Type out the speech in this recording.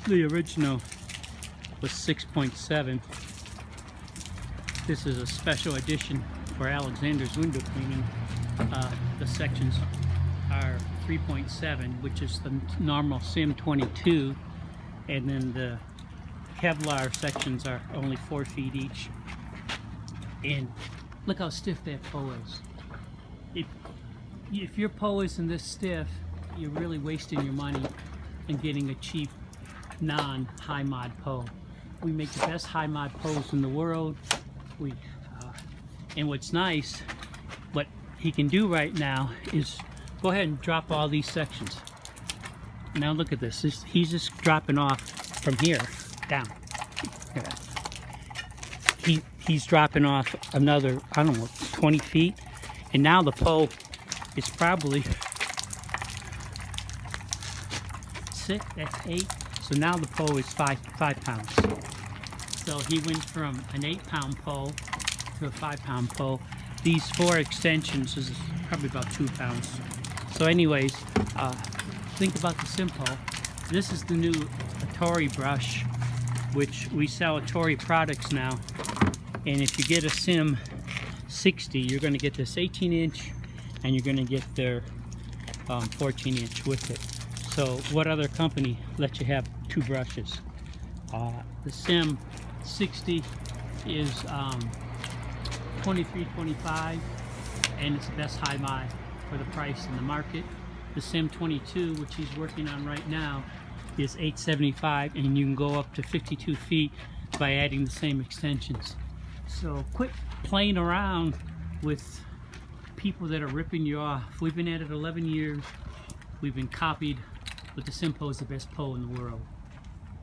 The original was 6.7. This is a special edition for Alexander's window cleaning. The sections are 3.7, which is the normal Sim22, and then the Kevlar sections are only 4 feet each. And look how stiff that pole is. If your pole isn't this stiff, you're really wasting your money and getting a cheap non-high mod pole. We make the best high mod poles in the world. And what's nice, what he can do right now is go ahead and drop all these sections. Now look at this. He's just dropping off from here down. He's dropping off another, I don't know, 20 feet. And now the pole is probably 6, that's 8. So now the pole is 5 pounds. So he went from an 8-pound pole to a 5-pound pole. These 4 extensions is probably about 2 pounds. So anyways, think about the Sim1Pole. This is the new Atori brush, which we sell Atori products now. And if you get a Sim 60, you're going to get this 18-inch, and you're going to get their 14-inch with it. So what other company lets you have 2 brushes? The Sim 60 is $23.25, and it's the best high mod for the price in the market. The Sim 22, which he's working on right now, is $8.75, and you can go up to 52 feet by adding the same extensions. So quit playing around with people that are ripping you off. We've been at it 11 years. We've been copied, but the Sim1Pole is the best pole in the world.